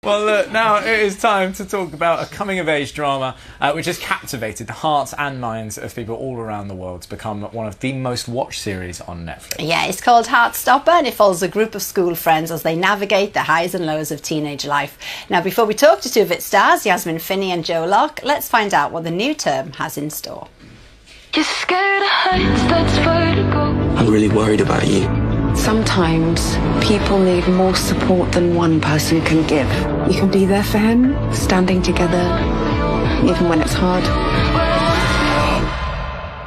Well, look, now it is time to talk about a coming-of-age drama which has captivated the hearts and minds of people all around the world to become one of the most watched series on Netflix. Yeah, it's called Heartstopper, and it follows a group of school friends as they navigate the highs and lows of teenage life. Now, before we talk to two of its stars, Yasmin, Finney and Joe Locke, let's find out what the new term has in store. You're scared of heights, that's vertigo. I'm really worried about you. Sometimes people need more support than one person can give. You can be there for him, standing together, even when it's hard.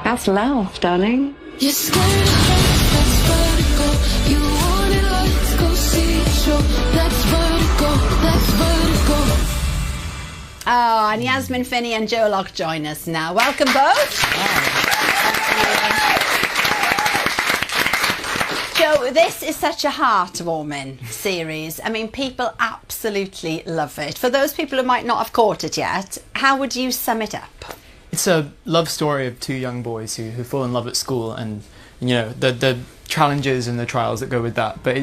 That's love, darling. You're scared of heights, that's vertigo. You want it, let's go see a show. That's vertigo, that's vertigo. Oh, and Yasmin, Finney and Joe Locke join us now. Welcome both. Joe, this is such a heartwarming series. I mean, people absolutely love it. For those people who might not have caught it yet, how would you sum it up? It's a love story of two young boys who fall in love at school, and the challenges and the trials that go with that. But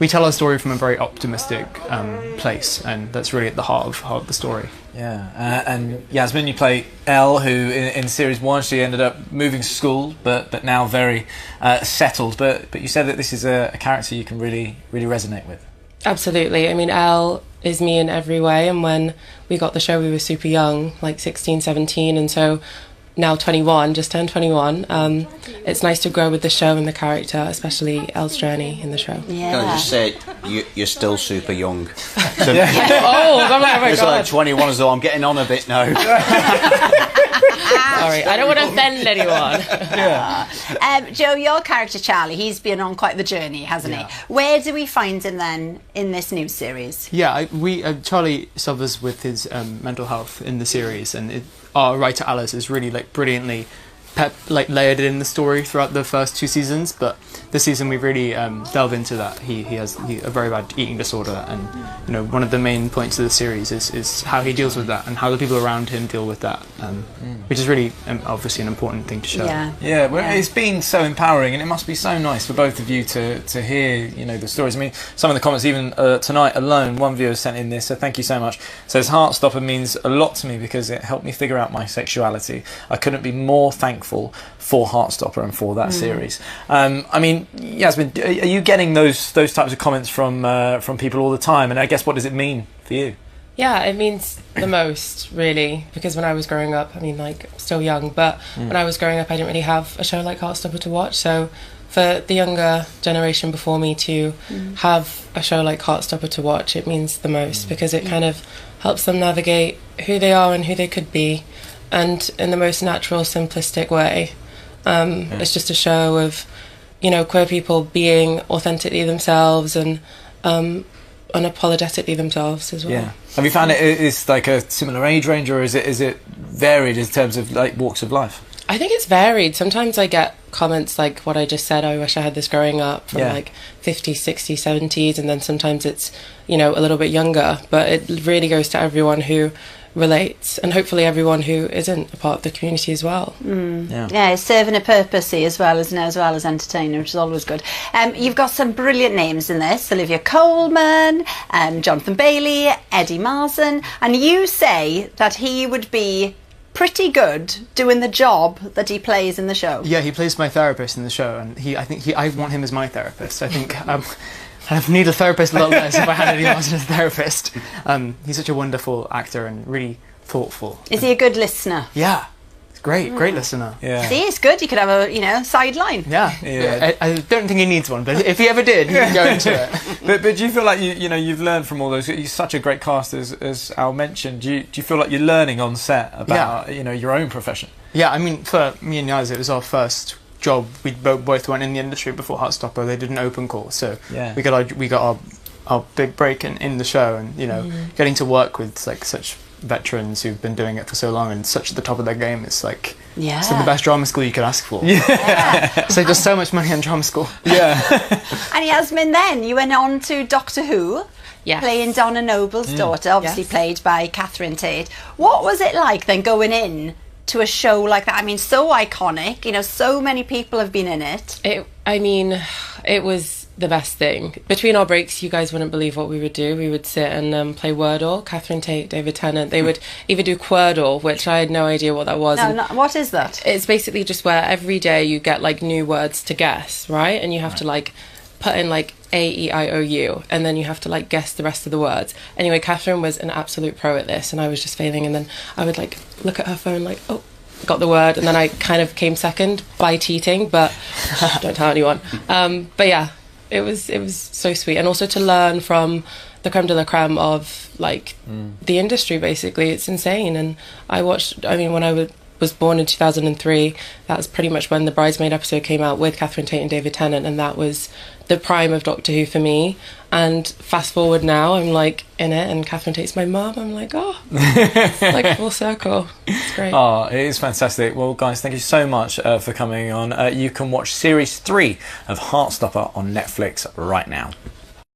we tell our story from a very optimistic place, and that's really at the heart of the story. Yeah, and Yasmin, you play Elle, who in series 1 she ended up moving school, but now very settled. But you said that this is a character you can really resonate with. Absolutely. I mean, Elle is me in every way, and when we got the show we were super young, like 16, 17, and so now 21, just turned 21. It's nice to grow with the show and the character, especially Elle's journey in the show. Yeah. Can I just say, you're still super young. Oh my it's God. like 21 as though I'm getting on a bit now. Sorry, I don't want to offend anyone. Joe, your character Charlie, he's been on quite the journey, hasn't he? Where do we find him then in this new series? Yeah, Charlie suffers with his mental health in the series, and our writer Alice is really brilliantly layered in the story throughout the first 2 seasons, but this season we really delve into that. He has a very bad eating disorder, and one of the main points of the series is how he deals with that and how the people around him deal with that, which is really obviously an important thing to show. It's been so empowering, and it must be so nice for both of you to hear the stories. I mean, some of the comments even tonight alone, one viewer sent in this, so thank you so much, says Heartstopper means a lot to me because it helped me figure out my sexuality. I couldn't be more thankful for Heartstopper and for that series. I mean, Yasmin, are you getting those types of comments from people all the time? And I guess, what does it mean for you? Yeah, it means the most, really, because when I was growing up, I mean, still young, but when I was growing up, I didn't really have a show like Heartstopper to watch. So for the younger generation before me to have a show like Heartstopper to watch, it means the most, because it kind of helps them navigate who they are and who they could be, and in the most natural, simplistic way. It's just a show of, queer people being authentically themselves and unapologetically themselves as well. Yeah. Have you found it is like a similar age range, or is it varied in terms of walks of life? I think it's varied. Sometimes I get comments like what I just said, I wish I had this growing up, from 50s, 60s, 70s, and then sometimes it's, a little bit younger, but it really goes to everyone who relates, and hopefully everyone who isn't a part of the community as well. Yeah, it's serving a purpose as well, isn't it, as well as entertaining, which is always good. You've got some brilliant names in this: Olivia Colman, Jonathan Bailey, Eddie Marsan, and you say that he would be pretty good doing the job that he plays in the show. Yeah, he plays my therapist in the show, and I want him as my therapist. I think I need a therapist a lot less if I had Eddie Marsan as a therapist. He's such a wonderful actor and really thoughtful. Is he a good listener? Yeah, he's great listener. Yeah. See, it's good. You could have a sideline. Yeah. I don't think he needs one, but if he ever did, he could go into it. But do you feel like you've learned from all those? You're such a great cast, as Al mentioned. Do you feel like you're learning on set about your own profession? Yeah, I mean, for me and Yaz, it was our first job. We both weren't in the industry before Heartstopper. They did an open call, so we got our big break in the show, and getting to work with such veterans who've been doing it for so long and such at the top of their game. It's it's the best drama school you could ask for. So there's so much money on drama school. And Yasmin, then you went on to Doctor Who. Playing Donna Noble's daughter, obviously played by Catherine Tate. What was it like then going in to a show like that? I mean, so iconic, so many people have been in it. It was the best thing. Between our breaks, you guys wouldn't believe what we would do. We would sit and play Wordle. Catherine Tate, David Tennant, they would either do Quordle, which I had no idea what that was. No, what is that? It's basically just where every day you get like new words to guess, right? And you have to like put in like A-E-I-O-U, and then you have to like guess the rest of the words. Anyway, Catherine was an absolute pro at this, and I was just failing, and then I would like look at her phone like, oh, got the word, and then I kind of came second by cheating, but don't tell anyone. But yeah, it was so sweet, and also to learn from the creme de la creme of like the industry. Basically, it's insane. And I watched. I mean, when I was born in 2003, that was pretty much when the Bridesmaid episode came out with Catherine Tate and David Tennant, and that was the prime of Doctor Who for me. And fast forward now, I'm like in it, and Catherine Tate's my mum. I'm like, oh, it's like full circle. It's great. Oh, it is fantastic. Well, guys, thank you so much for coming on. You can watch Series 3 of Heartstopper on Netflix right now.